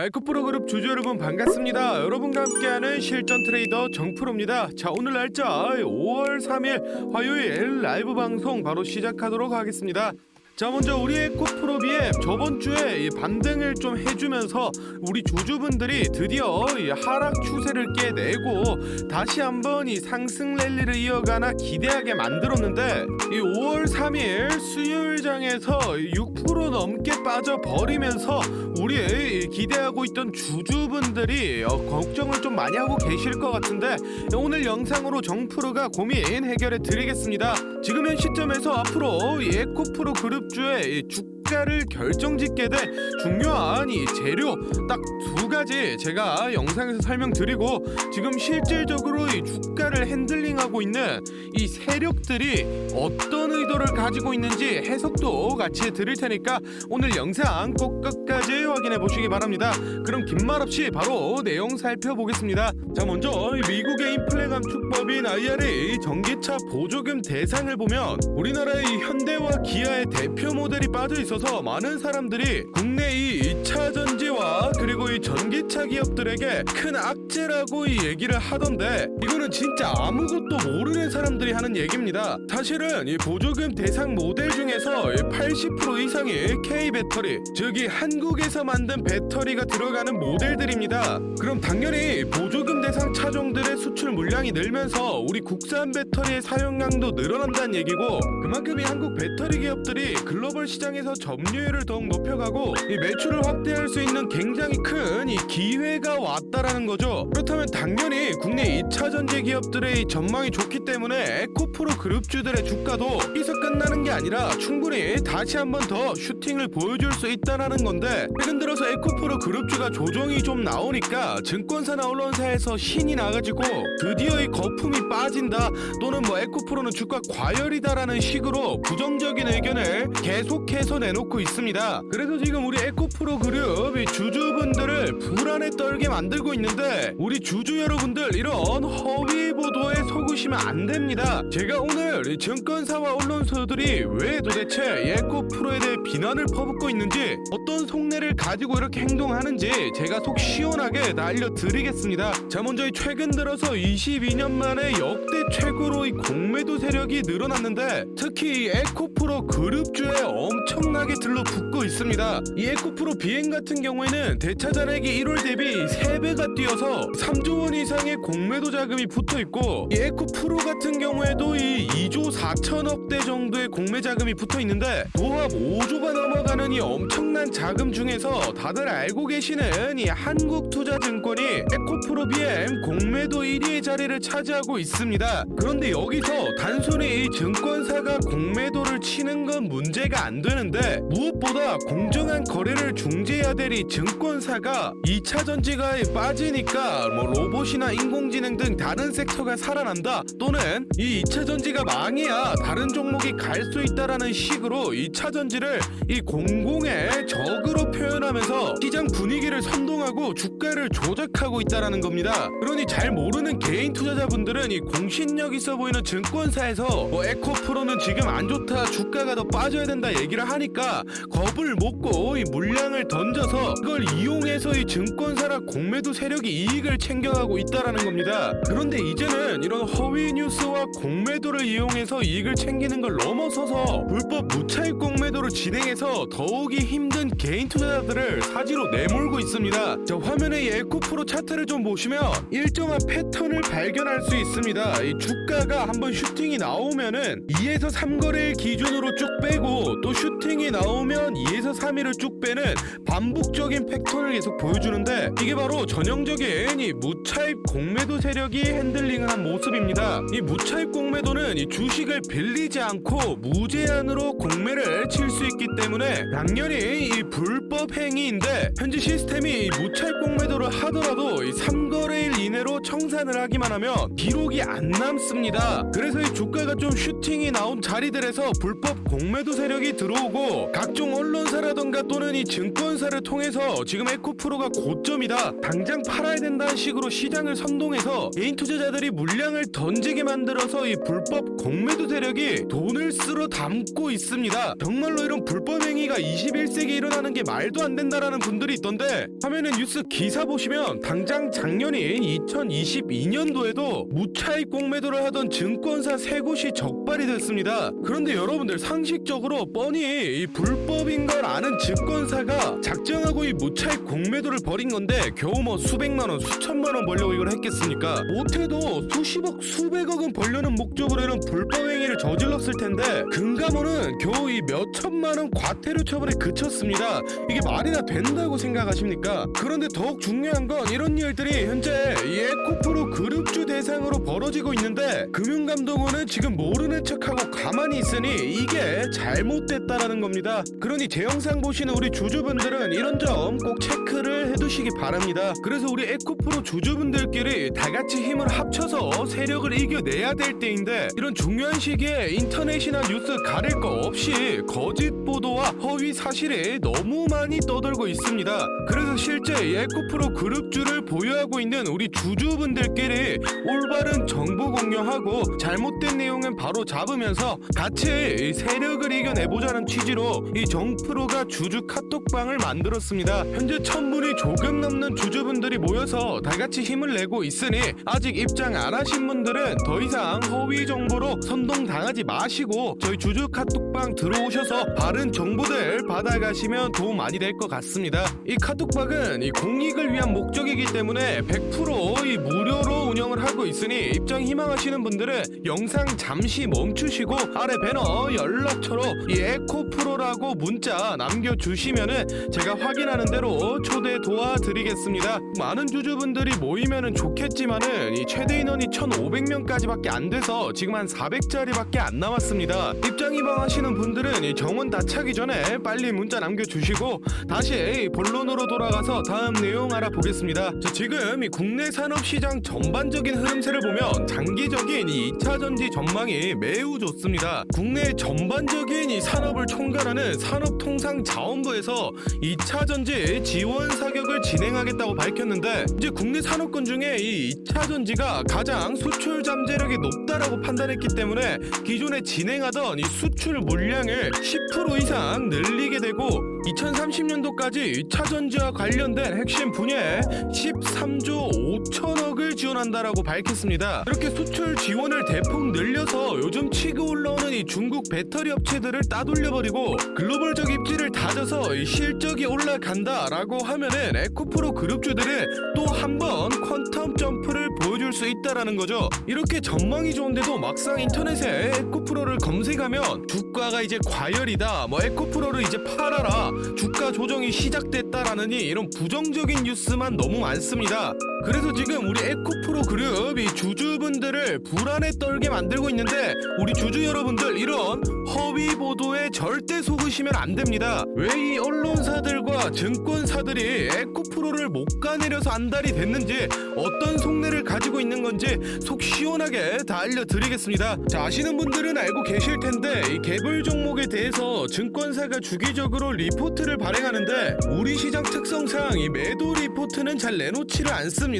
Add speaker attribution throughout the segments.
Speaker 1: 에코프로 그룹 주주 여러분 반갑습니다. 여러분과 함께하는 실전 트레이더 정프로입니다. 자, 오늘 날짜 5월 3일 화요일 라이브 방송 바로 시작하도록 하겠습니다. 자, 먼저 우리 에코프로비에 저번 주에 반등을 좀 해주면서 우리 주주분들이 드디어 이 하락 추세를 깨내고 다시 한번 이 상승 랠리를 이어가나 기대하게 만들었는데 이 5월 3일 수요일장에서 6% 넘게 빠져버리면서 우리 기대하고 있던 주주분들이 걱정을 좀 많이 하고 계실 것 같은데 오늘 영상으로 정프로가 고민 해결해 드리겠습니다. 지금 현 시점에서 앞으로 이 에코프로 그룹주의 주가를 결정짓게 될 중요한 이 재료 딱 두 가지 제가 영상에서 설명드리고 지금 실질적으로 이 주가를 핸들링하고 있는 이 세력들이 어떤 의도를 가지고 있는지 해석도 같이 드릴 테니까 오늘 영상 꼭 끝까지 확인해 보시기 바랍니다. 그럼 긴 말 없이 바로 내용 살펴보겠습니다. 자, 먼저 미국의 인플레 감축법인 IRA 전기차 보조금 대상을 보면 우리나라의 현대와 기아의 대표 모델이 빠져 있어서 많은 사람들이 국내 이 2차 전지와 그리고 이 전기차 기업들에게 큰 악재라고 이 얘기를 하던데 이거는 진짜 아무것도 모르는 사람들이 하는 얘기입니다. 사실은 이 보조금 대상 모델 중에서 80% 이상이 K-배터리, 즉 이 한국에서 만든 배터리가 들어가는 모델들입니다. 그럼 당연히 보조금 대상 차종들의 수출 물량이 늘면서 우리 국산 배터리의 사용량도 늘어난다는 얘기고 그만큼 이 한국 배터리 기업들이 글로벌 시장에서 점유율을 더욱 높여가고 이 매출을 확대할 수 있는 굉장히 큰 이 기회가 왔다라는 거죠. 그렇다면 당연히 국내 2차 전지 기업들의 이 전망이 좋기 때문에 에코프로 그룹주들의 주가도 여기서 끝나는 게 아니라 충분히 다시 한번 더 슈팅을 보여줄 수 있다라는 건데 최근 들어서 에코프로 그룹주가 조정이 좀 나오니까 증권사나 언론사에서 신이 나가지고 드디어 이 거품이 빠진다 또는 뭐 에코프로는 주가 과열이다라는 식으로 부정적인 의견을 계속해서 내놓고 있습니다. 그래서 지금 우리 에코프로 그룹이 주주분들을 불안에 떨게 만들고 있는데 우리 주주 여러분들 이런 허위 보도에 속으시면 안 됩니다. 제가 오늘 증권사와 언론사들이 왜 도대체 에코프로에 대해 비난을 퍼붓고 있는지 어떤 속내를 가지고 이렇게 행동하는지 제가 속 시원하게 다 알려드리겠습니다. 자, 먼저 최근 들어서 22년 만에 역대 최고로 이 공매도 세력이 늘어났는데 특히 이 에코프로 그룹주에 엄청나게 들러붙고 있습니다. 이 에코프로 비행 같은 경우에는 대차 잔액이 1월 대비 3배가 뛰어서 3조 원 이상의 공매도 자금이 붙어있고 이 에코프로 같은 경우에도 이 2조 4천억대 정도의 공매 자금이 붙어있는데 도합 5조가 넘어가는 이 엄청난 자금 중에서 다들 알고 계시는 이 한국투자증권이 에코프로 BM 공매도 1위의 자리를 차지하고 있습니다. 그런데 여기서 단순히 이 증권사가 공매도를 치는 건 문제가 안 되는데 무엇보다 공정한 거래를 중재해야 될 이 증권사가 2차 전지가 빠지니까 뭐 로봇이나 인공지능 등 다른 섹터가 살아난다 또는 이 2차 전지가 망해야 다른 종목이 갈 수 있다라는 식으로 2차 전지를 이 공공의 적으로 표현하면서 시장 분위기를 선동하고 주가를 조작하고 있다라는 겁니다. 그러니 잘 모르는 개인 투자자분들은 이 공신력 있어 보이는 증권사에서 뭐 에코프로는 지금 안 좋다 주가가 더 빠져야 된다 얘기를 하니까 겁을 먹고 이 물량을 던져서 그걸 이용해서 이 증권사나 공매도 세력이 이익을 챙겨가고 있다라는 겁니다. 그런데 이제는 이런 허위 뉴스와 공매도를 이용해서 이익을 챙기는 걸 넘어서서 불법 무차익 공매도를 진행해서 더욱이 힘든 개인 투자자들을 사지로 내몰고 있습니다. 자, 화면에 이 에코프로 차트를 좀 보시면 일정한 패턴을 발견할 수 있습니다. 이 주가가 한번 슈팅이 나오면은 2에서 3거래일 기준으로 쭉 빼고 또 슈팅이 나오면 2에서 3일을 쭉 빼는 반복적인 패턴을 계속 보여주는데 이게 바로 전형적인 이 무차익 공매도 세력이 핸들링한 모습입니다. 이 무차익 공매도는 이 주식을 빌리지 않고 무제한으로 공매를 칠 수 있기 때문에 당연히 이 불법 행위인데 현재 시스템이 이 무차익 공매도를 하더라도 이 3거래일 이내로 청산을 하기만 하면 기록이 안 남습니다. 그래서 이 주가가 좀 슈팅이 나온 자리들에서 불법 공매도 세력이 들어오고 각종 언론사라던가 또는 이 증권사를 통해서 지금 에코프로가 고점이다 당장 팔아야 된다는 식으로 시장을 선동해서 개인 투자자들이 물량을 던지게 만들어서 이 불법 공매도 세력이 돈을 쓸어 담고 있습니다. 정말로 이런 불법 행위가 21세기에 일어나는 게 말도 안 된다라는 분들이 있던데, 화면에 뉴스 기사 보시면 당장 작년인 2022년도에도 무차익 공매도를 하던 증권사 3곳이 적발이 됐습니다. 그런데 여러분들, 상식적으로 뻔히 이 불법인 걸 아는 증권사가 작정하고 이 무차익 공매도를 벌인 건데 겨우 뭐 수백만원 수천만원 벌려고 이걸 했겠습니까? 못해도 수십억 수백억은 벌려는 목적으로 이런 불법 행위를 저질렀을 텐데 금감원은 겨우 이 몇천만원 과태료 처벌에 그쳤습니다. 이게 말이나 된다고 생각하십니까? 그런데 더욱 중요한 건 이런 일들이 현재 이 에코프로 그룹주 대상으로 벌어지고 있는데, 금융감독원은 지금 모르는 척하고 가만히 있으니 이게 잘못됐다라는 겁니다. 그러니 제 영상 보시는 우리 주주분들은 이런 점 꼭 체크를 해두시기 바랍니다. 그래서 우리 에코프로 주주분들끼리 다같이 힘을 합쳐서 세력을 이겨내야 될 때인데, 이런 중요한 시기에 인터넷이나 뉴스 가릴 거 없이 거짓 보도와 허위 사실이 너무 많이 떠돌고 있습니다. 그래서 실제 에코프로 그룹주를 보유하고 있는 우리 주주분들끼리 올바른 정보 공유하고 잘못된 내용은 바로 잡으면서 같이 세력을 이겨내보자는 취지로 이 정프로가 주주 카톡방을 만들었습니다. 현재 1000분이 조금 넘는 주주분들이 모여서 다같이 힘을 내고 있으니 아직 입장 안 하신 분들은 더 이상 허위 정보로 선동당하지 마시고 저희 주주 카톡방 들어오셔서 바른 정보들 받아가시면 도움 많이 될 것 같습니다. 이 카톡방은 이 공익을 위한 목적이기 때문에 100% 이 무료로 운영을 하고 있으니 입장 희망하시는 분들은 영상 잠시 멈추시고 아래 배너 연락처로 이 에코프로라고 문자 남겨주시면은 제가 확인하는 대로 초대 도와드리겠습니다. 많은 주주분들이 모이면은 좋겠지만은 이 최대 인원이 1,500명까지밖에 안 돼서 지금 한 400자리밖에 안 남았습니다. 입장 희망하시는 분들은 이 정원 다 차기 전에 빨리 문자 남겨주시고 다시 본론으로 돌아가서 다음 내용 알아보겠습니다. 지금 이 국내 산업시장 전반적인 흐름세를 보면 장기적인 이 2차전지 전망이 매우 좋습니다. 국내 전반적인 이 산업을 총괄하는 산업통상자원부에서 2차전지 지원 사격을 진행하겠다고 밝혔는데, 이제 국내 산업군 중에 이 2차전지가 가장 수출 잠재력이 높다라고 판단했기 때문에 기존에 진행하던 이 수출 물량을 10% 이상 늘리게 되고 2030년도까지 2차전지와 관련된 핵심 분야에 13조 5천억을 지원한다라고 밝혔습니다. 이렇게 수출 지원을 대폭 늘려서 요즘 치고 올라오는 이 중국 배터리 업체들을 따돌려버리고 글로벌적 입지를 다져서 이 실적이 올라간다라고 하면은 에코프로 그룹주들은 또 한 번 퀀텀 점프를 보여줄 수 있다라는 거죠. 이렇게 전망이 좋은데도 막상 인터넷에 에코프로를 검색하면 주가가 이제 과열이다, 뭐 에코프로를 이제 팔아라, 주가 조정이 시작됐다라느니 이런 부정적인 뉴스만 너무 많습니다. 그래서 지금 우리 에코프로 그룹이 주주분들을 불안에 떨게 만들고 있는데, 우리 주주 여러분들 이런 허위 보도에 절대 속으시면 안 됩니다. 왜 이 언론사들과 증권사들이 에코프로를 못 가내려서 안달이 됐는지, 어떤 속내를 가지고 있는 건지 속 시원하게 다 알려드리겠습니다. 자, 아시는 분들은 알고 계실 텐데 이 개별 종목에 대해서 증권사가 주기적으로 리포트를 발행하는데, 우리 시장 특성상 이 매도 리포트는 잘 내놓지를 않습니다.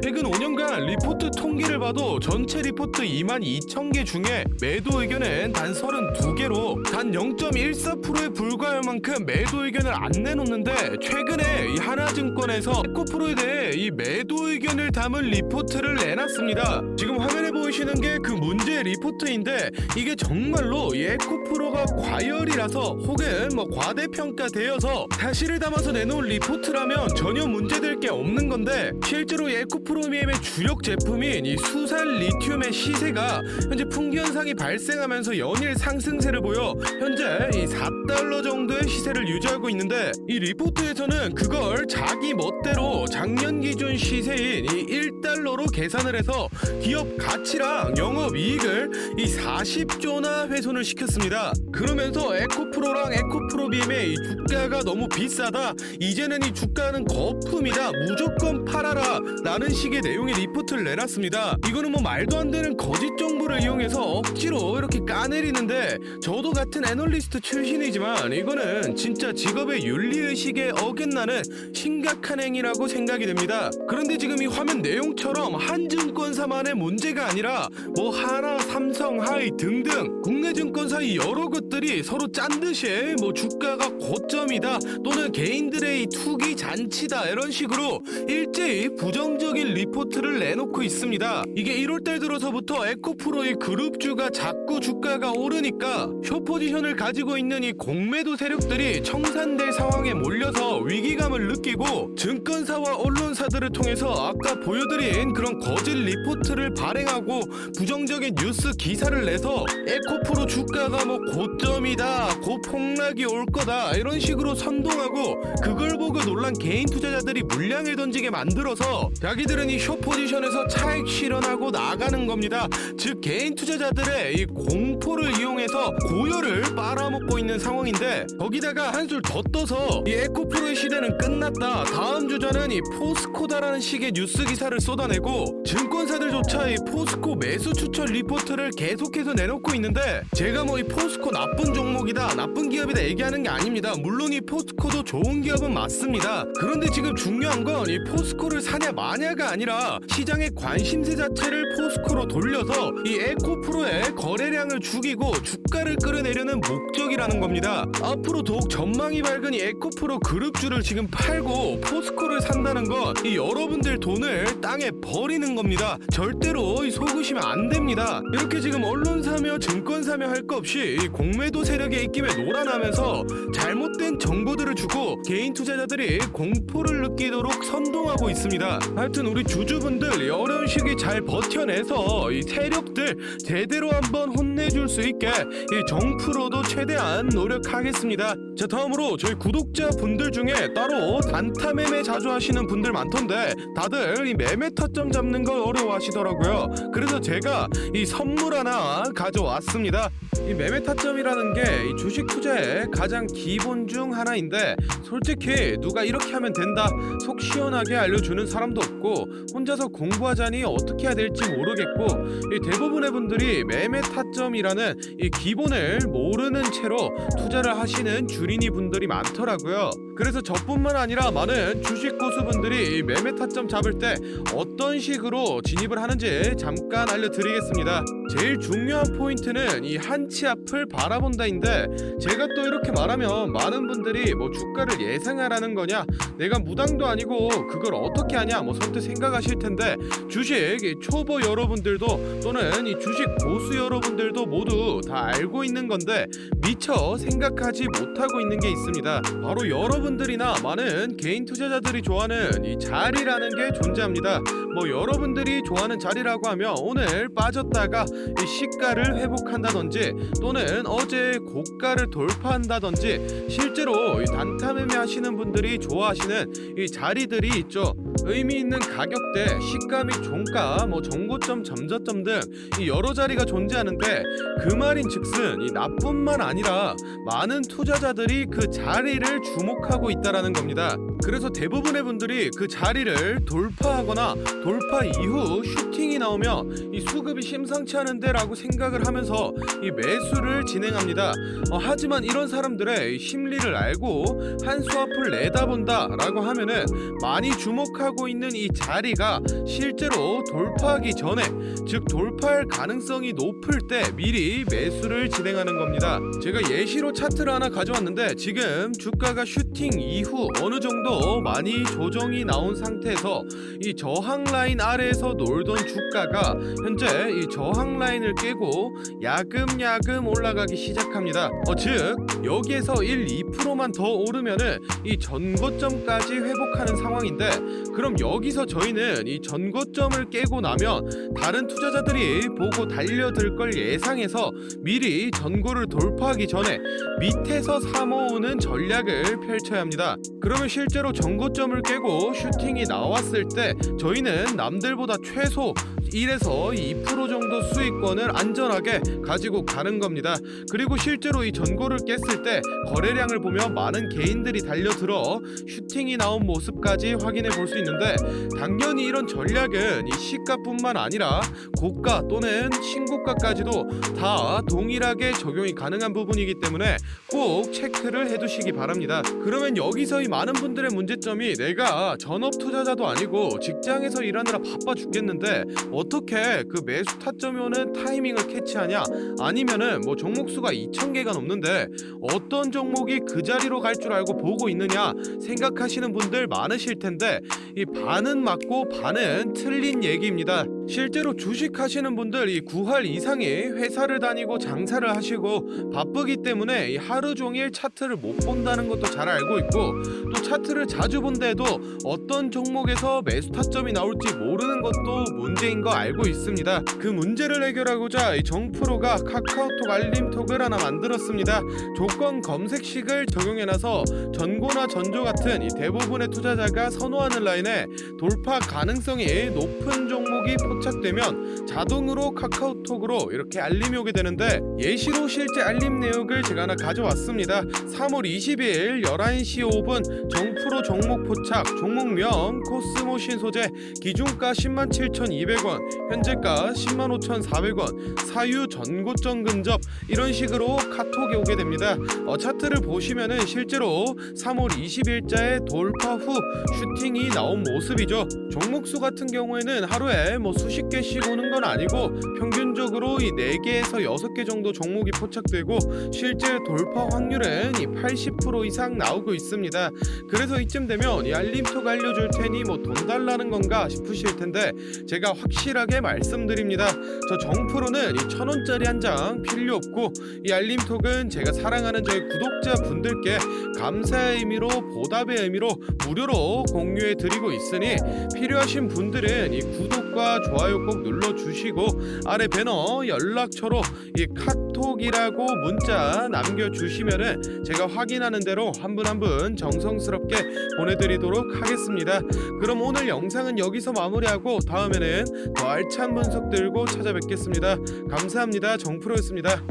Speaker 1: 최근 5년간 리포트 통계를 봐도 전체 리포트 22,000개 중에 매도 의견은 단 32개로 단 0.14%에 불과할 만큼 매도 의견을 안 내놓는데, 최근에 이 하나증권에서 에코프로에 대해 이 매도 의견을 담은 리포트를 내놨습니다. 지금 화면에 보이시는 게 그 문제 리포트인데, 이게 정말로 이 에코프로가 과열이라서 혹은 뭐 과대평가되어서 사실을 담아서 내놓은 리포트라면 전혀 문제될 게 없는 건데, 실제로 이 에코프로미엠의 주력 제품인 이 수산 리튬의 시세가 현재 풍기현상이 발생하면서 연일 상승세를 보여 현재 이 4달러 정도의 시세를 유지하고 있는데, 이 리포트에서는 그걸 자기 멋대로 작년 기준 시세인 이 1달러로 계산을 해서 기업 가치랑 영업이익을 이 40조나 훼손을 시켰습니다. 그러면서 에코프로랑 에코프로비엠의 이 주가가 너무 비싸다, 이제는 이 주가는 거품이다, 무조건 팔아라 라는 식의 내용의 리포트를 내놨습니다. 이거는 뭐 말도 안 되는 거짓 정보를 이용해서 억지로 이렇게 까내리는데, 저도 같은 애널리스트 출신이지만 이거는 진짜 직업의 윤리의식에 어긋나는 심각한 행위라고 생각이 됩니다. 그런데 지금 이 화면 내용처럼 한 증권사만의 문제가 아니라 뭐 하나, 삼성, 하이 등등 국내 증권사 이 여러 것들이 서로 짠 듯이 뭐 주가가 고점이다 또는 개인들의 이 투기 잔치다 이런 식으로 일제히 부정적인 리포트를 내놓고 있습니다. 이게 1월달 들어서부터 에코프로의 그룹주가 자꾸 주가가 오르니까 숏포지션을 가지고 있는 이 공매도 세력들이 청산될 상황에 몰려서 위기감을 느끼고 증권사와 언론사들을 통해서 아까 보여드린 그런 거짓 리포트를 발행하고 부정적인 뉴스 기사를 내서 에코프로 주가가 뭐 고점이다, 고폭락이 올 거다 이런 식으로 선동하고, 그걸 보고 놀란 개인 투자자들이 물량을 던지게 만들어서 자기들은 이 숏포지션에서 차익 실현하고 나가는 겁니다. 즉 개인 투자자들의 이 공포를 이용해서 고열을 빨아먹고 있는 상황인데, 거기다가 한술 더 떠서 이 에코프로의 시대는 끝났다, 다음 주자는 이 포스코다라는 식의 뉴스 기사를 쏟아내고 증권사들조차 이 포스코 매수 추천 리포트를 계속해서 내놓고 있는데, 제가 뭐 이 포스코 나쁜 종목이다, 나쁜 기업이다 얘기하는 게 아닙니다. 물론 이 포스코도 좋은 기업은 맞습니다. 그런데 지금 중요한 건 이 포스코를 사냐 마냐가 아니라 시장의 관심세 자체를 포스코로 돌려서 이 에코프로의 거래량을 죽이고 주가를 끌어내려는 목적이라는 겁니다. 앞으로 더욱 전망이 밝은 이 에코프로 그룹주를 지금 팔고 포스코를 산다는 건 이 여러분들 돈을 땅에 버리는 겁니다. 절대로 이 속으시면 안 됩니다. 이렇게 지금 언론사며 증권사며 할 거 없이 이 공매도 세력의 입김에 놀아나면서 잘못된 정보들을 주고 개인 투자자들이 공포를 느끼도록 선동하고 있습니다. 하여튼 우리 주주분들 이 어려운 시기 잘 버텨내서 이 세력들 제대로 한번 혼내줄 수 있게 이 정프로도 최대한 노력하겠습니다. 자, 다음으로 저희 구독자분들 중에 따로 단타 매매 자주 하시는 분들 많던데 다들 이 매매 타점 잡는 걸 어려워하시더라고요. 그래서 제가 이 선물 하나 가져왔습니다. 이 매매 타점이라는 게 이 주식 투자의 가장 기본 중 하나인데, 솔직히 누가 이렇게 하면 된다 속 시원하게 알려주는 사람도 없고, 혼자서 공부하자니 어떻게 해야 될지 모르겠고, 이 대부분의 분들이 매매 타점이라는 이 기본을 모르는 채로 투자를 하시는 주린이 분들이 많더라고요. 그래서 저뿐만 아니라 많은 주식 고수분들이 이 매매 타점 잡을 때 어떤 식으로 진입을 하는지 잠깐 알려드리겠습니다. 제일 중요한 포인트는 이 한치 앞을 바라본다인데, 제가 또 이렇게 말하면 많은 분들이 뭐 주가를 예상하라는 거냐, 내가 무당도 아니고 그걸 어떻게 하냐 뭐 선뜻 생각하실 텐데, 주식 초보 여러분들도 또는 이 주식 고수 여러분들도 모두 다 알고 있는 건데 미처 생각하지 못하고 있는 게 있습니다. 바로 여러분들이나 많은 개인 투자자들이 좋아하는 이 자리라는 게 존재합니다. 뭐 여러분들이 좋아하는 자리라고 하면 오늘 빠졌다가 이 시가를 회복한다든지 또는 어제 고가를 돌파한다든지, 실제로 이 단타 매매 하시는 분들이 좋아하시는 이 자리들이 있죠. 의미 있는 가격대, 시가 및 종가, 뭐 정고점, 점저점 등 이 여러 자리가 존재하는데, 그 말인즉슨 이 나뿐만 아니라 많은 투자자들이 그 자리를 주목하고 있다라는 겁니다. 그래서 대부분의 분들이 그 자리를 돌파하거나 돌파 이후 슈팅이 나오면 이 수급이 심상치 않은데 라고 생각을 하면서 이 매수를 진행합니다. 하지만 이런 사람들의 이 심리를 알고 한 수 앞을 내다본다 라고 하면은 많이 주목하고 있는 이 자리가 실제로 돌파하기 전에, 즉 돌파할 가능성이 높을 때 미리 매수를 진행하는 겁니다. 제가 예시로 차트를 하나 가져왔는데, 지금 주가가 슈팅 이후 어느 정도 많이 조정이 나온 상태에서 이 저항 라인 아래에서 놀던 주가가 현재 이 저항 라인을 깨고 야금야금 올라가기 시작합니다. 즉 여기에서 1, 2%만 더 오르면은 이 전고점까지 회복하는 상황인데, 그럼 여기서 저희는 이 전고점을 깨고 나면 다른 투자자들이 보고 달려들 걸 예상해서 미리 전고를 돌파하기 전에 밑에서 사모으는 전략을 펼쳐야 합니다. 그러면 실제로 전고점을 깨고 슈팅이 나왔을 때 저희는 남들보다 최소 1에서 2% 정도 수익권을 안전하게 가지고 가는 겁니다. 그리고 실제로 이 전고를 깼을 때 거래량을 보면 많은 개인들이 달려들어 슈팅이 나온 모습까지 확인해 볼 수 있는데, 당연히 이런 전략은 이 시가뿐만 아니라 고가 또는 신고가까지도 다 동일하게 적용이 가능한 부분이기 때문에 꼭 체크를 해두시기 바랍니다. 그러면 여기서 이 많은 분들의 문제점이, 내가 전업 투자자도 아니고 직장에서 일하느라 바빠 죽겠는데 어떻게 그 매수 타점이 오는 타이밍을 캐치하냐, 아니면은 뭐 종목수가 2,000개가 넘는데 어떤 종목이 그 자리로 갈 줄 알고 보고 있느냐 생각하시는 분들 많으실 텐데, 이 반은 맞고 반은 틀린 얘기입니다. 실제로 주식하시는 분들 이 9할 이상이 회사를 다니고 장사를 하시고 바쁘기 때문에 이 하루 종일 차트를 못 본다는 것도 잘 알고 있고, 또 차트를 자주 본데도 어떤 종목에서 매수 타점이 나올지 모르는 것도 문제인 거 알고 있습니다. 그 문제를 해결하고자 이 정프로가 카카오톡 알림톡을 하나 만들었습니다. 조건 검색식을 적용해놔서 전고나 전조 같은 이 대부분의 투자자가 선호하는 라인에 돌파 가능성이 높은 종목이 포착되면 자동으로 카카오톡으로 이렇게 알림이 오게 되는데, 예시로 실제 알림 내역을 제가 하나 가져왔습니다. 3월 20일 11시 5분 정프로 종목 포착, 종목명 코스모 신소재, 기준가 107,200원, 현재가 105,400원, 사유 전고점 근접, 이런 식으로 카톡이 오게 됩니다. 차트를 보시면은 실제로 3월 20일자에 돌파 후 슈팅이 나온 모습이죠. 종목수 같은 경우에는 하루에 뭐 수십 개씩 오는 건 아니고 평균적으로 이 4개에서 6개 정도 종목이 포착되고, 실제 돌파 확률은 이 80% 이상 나오고 있습니다. 그래서 이쯤 되면 이 알림톡 알려줄 테니 뭐 돈 달라는 건가 싶으실 텐데, 제가 확실하게 말씀드립니다. 저 정프로는 이 1,000원짜리 한 장 필요 없고, 이 알림톡은 제가 사랑하는 저희 구독자 분들께 감사의 의미로, 보답의 의미로 무료로 공유해 드리고 있으니, 필요하신 분들은 이 구독과 좋아요 꼭 눌러주시고 아래 배너 연락처로 이 카톡이라고 문자 남겨주시면은 제가 확인하는 대로 한 분 한 분 정성스럽게 보내드리도록 하겠습니다. 그럼 오늘 영상은 여기서 마무리하고 다음에는 더 알찬 분석 들고 찾아뵙겠습니다. 감사합니다. 정프로였습니다.